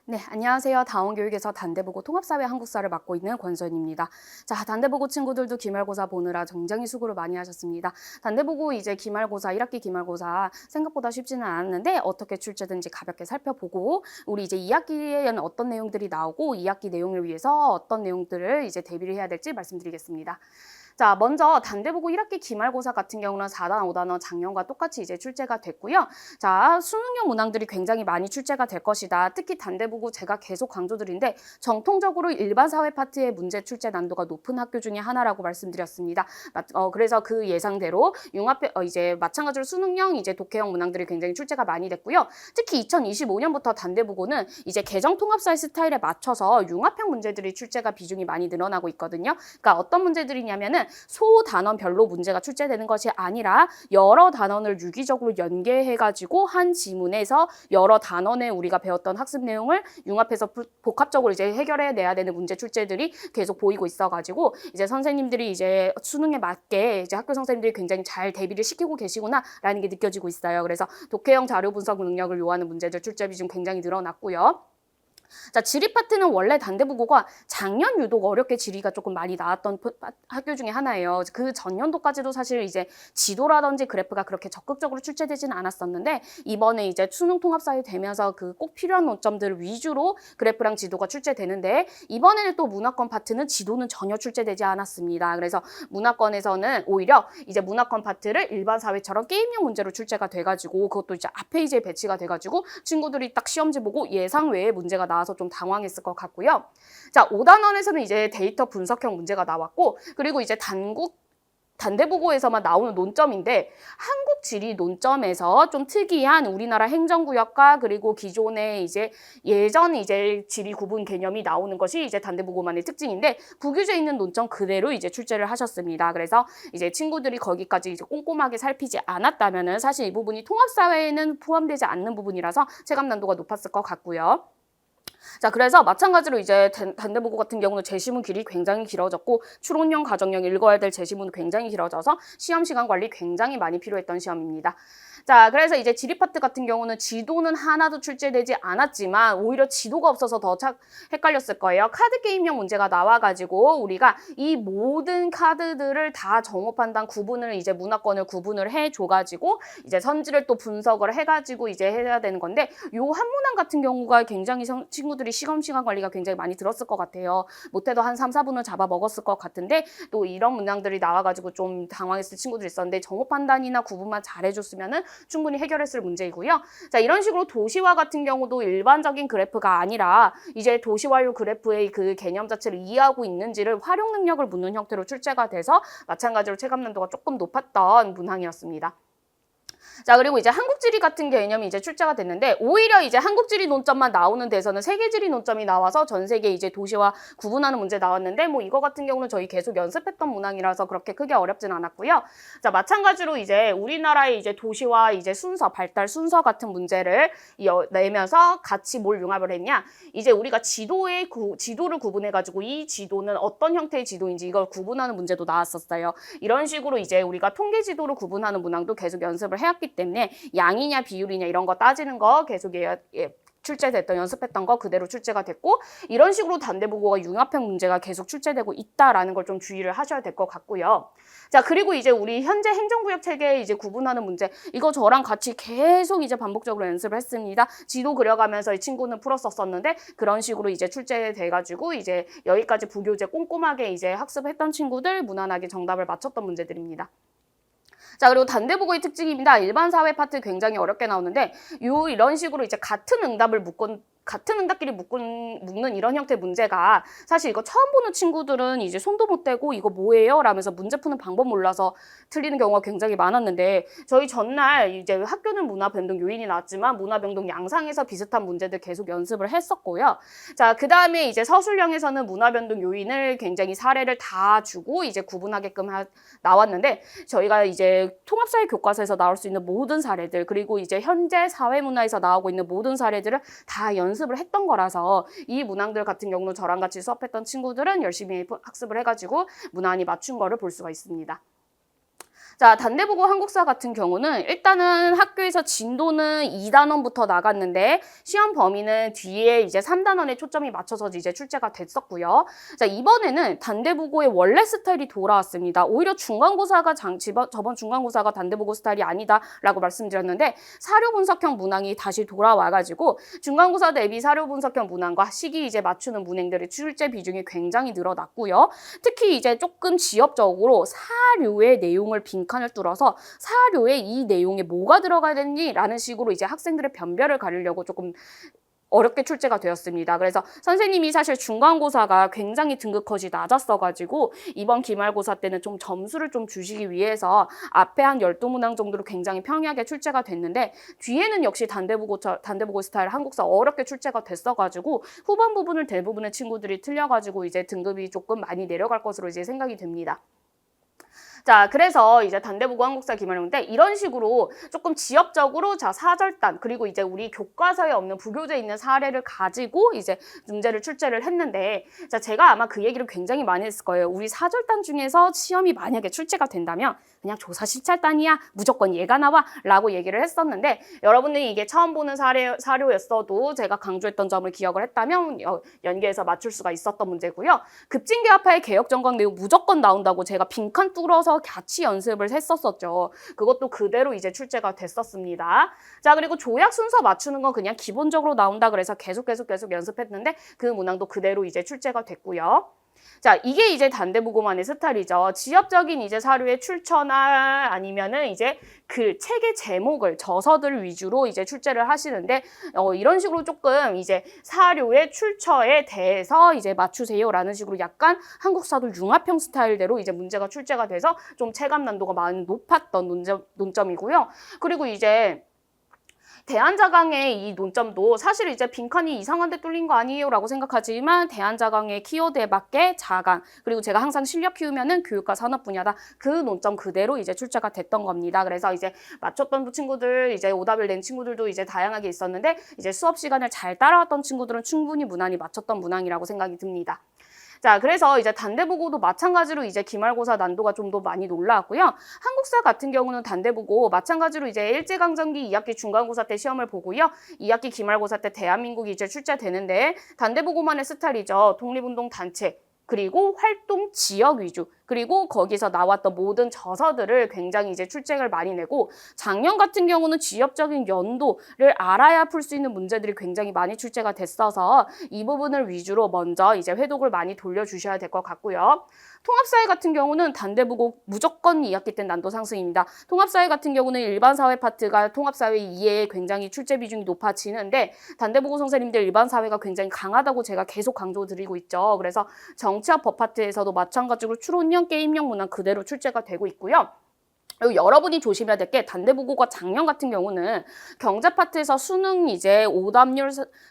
네, 안녕하세요. 다원교육에서 단대보고 통합사회 한국사를 맡고 있는 권선입니다. 자, 단대보고 친구들도 기말고사 보느라 굉장히 수고를 많이 하셨습니다. 단대보고 이제 기말고사, 1학기 기말고사 생각보다 쉽지는 않았는데 어떻게 출제든지 가볍게 살펴보고 우리 이제 2학기에는 어떤 내용들이 나오고 2학기 내용을 위해서 어떤 내용들을 이제 대비를 해야 될지 말씀드리겠습니다. 자, 먼저 단대보고 1학기 기말고사 같은 경우는 4단, 5단원 작년과 똑같이 이제 출제가 됐고요. 자, 수능형 문항들이 굉장히 많이 출제가 될 것이다. 특히 단대보고 제가 계속 강조드린데 정통적으로 일반 사회 파트의 문제 출제 난도가 높은 학교 중에 하나라고 말씀드렸습니다. 그래서 그 예상대로 이제 마찬가지로 수능형 이제 독해형 문항들이 굉장히 출제가 많이 됐고요. 특히 2025년부터 단대보고는 이제 개정 통합사회 스타일에 맞춰서 융합형 문제들이 출제가 비중이 많이 늘어나고 있거든요. 그러니까 어떤 문제들이냐면은 소 단원별로 문제가 출제되는 것이 아니라 여러 단원을 유기적으로 연계해가지고 한 지문에서 여러 단원에 우리가 배웠던 학습 내용을 융합해서 복합적으로 이제 해결해내야 되는 문제 출제들이 계속 보이고 있어가지고 이제 선생님들이 이제 수능에 맞게 이제 학교 선생님들이 굉장히 잘 대비를 시키고 계시구나라는 게 느껴지고 있어요. 그래서 독해형 자료 분석 능력을 요하는 문제들 출제 비중 굉장히 늘어났고요. 자, 지리 파트는 원래 단대부고가 작년 유독 어렵게 지리가 조금 많이 나왔던 학교 중에 하나예요. 그 전년도까지도 사실 이제 지도라든지 그래프가 그렇게 적극적으로 출제되지는 않았었는데 이번에 이제 수능 통합사회 되면서 그 꼭 필요한 논점들 위주로 그래프랑 지도가 출제되는데 이번에는 또 문화권 파트는 지도는 전혀 출제되지 않았습니다. 그래서 문화권에서는 오히려 이제 문화권 파트를 일반 사회처럼 게임형 문제로 출제가 돼가지고 그것도 이제 앞 페이지에 배치가 돼가지고 친구들이 딱 시험지 보고 예상 외의 문제가 나와서 좀 당황했을 것 같고요. 자, 5단원에서는 이제 데이터 분석형 문제가 나왔고 그리고 이제 단대보고에서만 나오는 논점인데 한국 지리 논점에서 좀 특이한 우리나라 행정구역과 그리고 기존의 이제 예전 이제 지리 구분 개념이 나오는 것이 이제 단대보고만의 특징인데 부규제 있는 논점 그대로 이제 출제를 하셨습니다. 그래서 이제 친구들이 거기까지 이제 꼼꼼하게 살피지 않았다면은 사실 이 부분이 통합사회에는 포함되지 않는 부분이라서 체감 난도가 높았을 것 같고요. 자, 그래서 마찬가지로 이제 단대보고 같은 경우는 제시문 길이 굉장히 길어졌고 추론형, 가정형 읽어야 될 제시문은 굉장히 길어져서 시험 시간 관리 굉장히 많이 필요했던 시험입니다. 자, 그래서 이제 지리 파트 같은 경우는 지도는 하나도 출제되지 않았지만 오히려 지도가 없어서 더 헷갈렸을 거예요. 카드 게임형 문제가 나와가지고 우리가 이 모든 카드들을 다 정오 판단 구분을 이제 문화권을 구분을 해줘가지고 이제 선지를 또 분석을 해가지고 이제 해야 되는 건데 요 한 문항 같은 경우가 굉장히 친구들이 시간 관리가 굉장히 많이 들었을 것 같아요. 못해도 한 3, 4분을 잡아 먹었을 것 같은데 또 이런 문항들이 나와가지고 좀 당황했을 친구들이 있었는데 정오 판단이나 구분만 잘해줬으면은 충분히 해결했을 문제이고요. 자, 이런 식으로 도시화 같은 경우도 일반적인 그래프가 아니라 이제 도시화율 그래프의 그 개념 자체를 이해하고 있는지를 활용 능력을 묻는 형태로 출제가 돼서 마찬가지로 체감 난도가 조금 높았던 문항이었습니다. 자, 그리고 이제 한국지리 같은 개념이 이제 출제가 됐는데 오히려 이제 한국지리 논점만 나오는 데서는 세계지리 논점이 나와서 전 세계 이제 도시와 구분하는 문제 나왔는데 뭐 이거 같은 경우는 저희 계속 연습했던 문항이라서 그렇게 크게 어렵진 않았고요. 자, 마찬가지로 이제 우리나라의 이제 도시와 이제 순서, 발달 순서 같은 문제를 내면서 같이 뭘 융합을 했냐? 이제 우리가 지도를 구분해가지고 이 지도는 어떤 형태의 지도인지 이걸 구분하는 문제도 나왔었어요. 이런 식으로 이제 우리가 통계 지도를 구분하는 문항도 계속 연습을 해왔기 때문에 양이냐 비율이냐 이런 거 따지는 거 계속 출제됐던 연습했던 거 그대로 출제가 됐고 이런 식으로 단대보고가 융합형 문제가 계속 출제되고 있다라는 걸 좀 주의를 하셔야 될 것 같고요. 자, 그리고 이제 우리 현재 행정구역 체계 이제 구분하는 문제 이거 저랑 같이 계속 이제 반복적으로 연습을 했습니다. 지도 그려가면서 이 친구는 풀었었는데 그런 식으로 이제 출제돼가지고 이제 여기까지 부교재 꼼꼼하게 이제 학습했던 친구들 무난하게 정답을 맞췄던 문제들입니다. 자, 그리고 단대보고의 특징입니다. 일반 사회 파트 굉장히 어렵게 나오는데 이런 식으로 이제 같은 응답끼리 묶는 이런 형태의 문제가 사실 이거 처음 보는 친구들은 이제 손도 못 대고 이거 뭐예요? 라면서 문제 푸는 방법 몰라서 틀리는 경우가 굉장히 많았는데 저희 전날 이제 학교는 문화 변동 요인이 나왔지만 문화 변동 양상에서 비슷한 문제들 계속 연습을 했었고요. 자, 그 다음에 이제 서술형에서는 문화 변동 요인을 굉장히 사례를 다 주고 이제 구분하게끔 나왔는데 저희가 이제 통합사회 교과서에서 나올 수 있는 모든 사례들 그리고 이제 현재 사회문화에서 나오고 있는 모든 사례들을 다 연습을 했던 거라서 이 문항들 같은 경우는 저랑 같이 수업했던 친구들은 열심히 학습을 해가지고 문안이 맞춘 거를 볼 수가 있습니다. 자, 단대보고 한국사 같은 경우는 일단은 학교에서 진도는 2단원부터 나갔는데 시험 범위는 뒤에 이제 3단원에 초점이 맞춰서 이제 출제가 됐었고요. 자, 이번에는 단대보고의 원래 스타일이 돌아왔습니다. 오히려 중간고사가 저번 중간고사가 단대보고 스타일이 아니다라고 말씀드렸는데 사료 분석형 문항이 다시 돌아와가지고 중간고사 대비 사료 분석형 문항과 시기 이제 맞추는 문항들의 출제 비중이 굉장히 늘어났고요. 특히 이제 조금 지역적으로 사료의 내용을 빈칸을 뚫어서 사료에 이 내용에 뭐가 들어가야 되는지라는 식으로 이제 학생들의 변별을 가리려고 조금 어렵게 출제가 되었습니다. 그래서 선생님이 사실 중간고사가 굉장히 등급 컷이 낮았어가지고 이번 기말고사 때는 좀 점수를 좀 주시기 위해서 앞에 한 12문항 정도로 굉장히 평이하게 출제가 됐는데 뒤에는 역시 단대보고 스타일 한국사 어렵게 출제가 됐어가지고 후반 부분을 대부분의 친구들이 틀려가지고 이제 등급이 조금 많이 내려갈 것으로 이제 생각이 됩니다. 자, 그래서 이제 단대보고 한국사 기말고사인데 이런 식으로 조금 지역적으로 자 사절단 그리고 이제 우리 교과서에 없는 부교재에 있는 사례를 가지고 이제 문제를 출제를 했는데 자 제가 아마 그 얘기를 굉장히 많이 했을 거예요. 우리 사절단 중에서 시험이 만약에 출제가 된다면 그냥 조사 실찰단이야 무조건 얘가 나와 라고 얘기를 했었는데 여러분들이 이게 처음 보는 사료였어도 제가 강조했던 점을 기억을 했다면 연계해서 맞출 수가 있었던 문제고요. 급진교합파의 개혁정강 내용 무조건 나온다고 제가 빈칸 뚫어서 같이 연습을 했었었죠. 그것도 그대로 이제 출제가 됐었습니다. 자, 그리고 조약 순서 맞추는 건 그냥 기본적으로 나온다 그래서 계속 연습했는데 그 문항도 그대로 이제 출제가 됐고요. 자, 이게 이제 단대보고만의 스타일이죠. 지역적인 이제 사료의 출처나 아니면은 이제 그 책의 제목을 저서들 위주로 이제 출제를 하시는데 이런 식으로 조금 이제 사료의 출처에 대해서 이제 맞추세요라는 식으로 약간 한국사도 융합형 스타일대로 이제 문제가 출제가 돼서 좀 체감 난도가 많이 높았던 논점이고요. 그리고 이제 대한자강의 이 논점도 사실 이제 빈칸이 이상한데 뚫린 거 아니에요 라고 생각하지만 대한자강의 키워드에 맞게 자강 그리고 제가 항상 실력 키우면은 교육과 산업 분야다 그 논점 그대로 이제 출제가 됐던 겁니다. 그래서 이제 맞췄던 친구들 이제 오답을 낸 친구들도 이제 다양하게 있었는데 이제 수업 시간을 잘 따라왔던 친구들은 충분히 무난히 맞췄던 문항이라고 생각이 듭니다. 자, 그래서 이제 단대보고도 마찬가지로 이제 기말고사 난도가 좀 더 많이 올라왔고요. 한국사 같은 경우는 단대보고 마찬가지로 이제 일제강점기 2학기 중간고사 때 시험을 보고요. 2학기 기말고사 때 대한민국이 이제 출제되는데 단대보고만의 스타일이죠. 독립운동 단체 그리고 활동 지역 위주 그리고 거기서 나왔던 모든 저서들을 굉장히 이제 출제를 많이 내고 작년 같은 경우는 지역적인 연도를 알아야 풀 수 있는 문제들이 굉장히 많이 출제가 됐어서 이 부분을 위주로 먼저 이제 회독을 많이 돌려주셔야 될 것 같고요. 통합사회 같은 경우는 단대보고 무조건 2학기 때 난도 상승입니다. 통합사회 같은 경우는 일반사회 파트가 통합사회 2에 굉장히 출제 비중이 높아지는데 단대보고 선생님들 일반사회가 굉장히 강하다고 제가 계속 강조드리고 있죠. 그래서 정치학 법 파트에서도 마찬가지로 추론형, 게임형 문항 그대로 출제가 되고 있고요. 그리고 여러분이 조심해야 될 게 단대보고가 작년 같은 경우는 경제 파트에서 수능 이제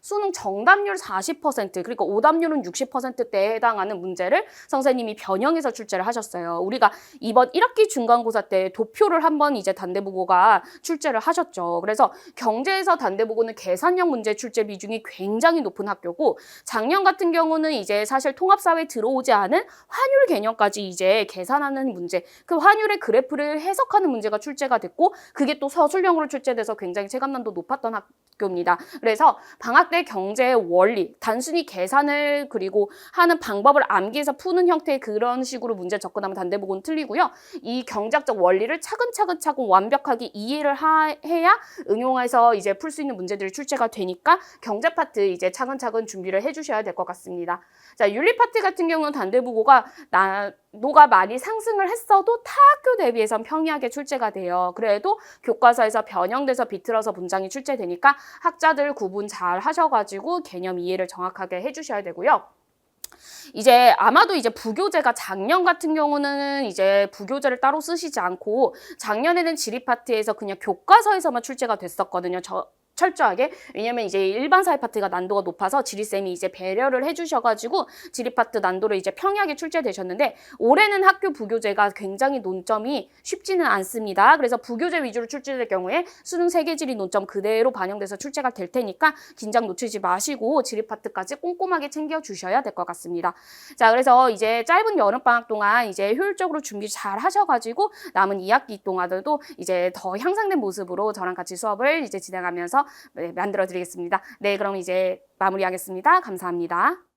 수능 정답률 40% 그리고 오답률은 60%대에 해당하는 문제를 선생님이 변형해서 출제를 하셨어요. 우리가 이번 1학기 중간고사 때 도표를 한번 이제 단대보고가 출제를 하셨죠. 그래서 경제에서 단대보고는 계산형 문제 출제 비중이 굉장히 높은 학교고 작년 같은 경우는 이제 사실 통합사회에 들어오지 않은 환율 개념까지 이제 계산하는 문제 그 환율의 그래프를 해석하는 문제가 출제가 됐고 그게 또 서술형으로 출제돼서 굉장히 체감난도 높았던 학교입니다. 그래서 방학 때 경제의 원리, 단순히 계산을 그리고 하는 방법을 암기해서 푸는 형태의 그런 식으로 문제 접근하면 단대보고는 틀리고요. 이 경제학적 원리를 차근차근 완벽하게 이해를 해야 응용해서 이제 풀 수 있는 문제들이 출제가 되니까 경제 파트 이제 차근차근 준비를 해주셔야 될 것 같습니다. 자, 윤리 파트 같은 경우는 단대보고가 난도가 많이 상승을 했어도 타 학교 대비해선 평이하게 출제가 돼요. 그래도 교과서에서 변형돼서 비틀어서 문장이 출제되니까 학자들 구분 잘 하셔가지고 개념 이해를 정확하게 해주셔야 되고요. 이제 아마도 이제 부교재가 작년 같은 경우는 이제 부교재를 따로 쓰시지 않고 작년에는 지리 파트에서 그냥 교과서에서만 출제가 됐었거든요. 철저하게. 왜냐면 이제 일반 사회 파트가 난도가 높아서 지리쌤이 이제 배려를 해주셔가지고 지리 파트 난도를 이제 평이하게 출제되셨는데, 올해는 학교 부교재가 굉장히 논점이 쉽지는 않습니다. 그래서 부교재 위주로 출제될 경우에 수능 세계지리 논점 그대로 반영돼서 출제가 될 테니까 긴장 놓치지 마시고 지리 파트까지 꼼꼼하게 챙겨 주셔야 될 것 같습니다. 자, 그래서 이제 짧은 여름방학 동안 이제 효율적으로 준비 잘 하셔가지고 남은 2학기 동안도 이제 더 향상된 모습으로 저랑 같이 수업을 이제 진행하면서 네, 만들어 드리겠습니다. 네, 그럼 이제 마무리하겠습니다. 감사합니다.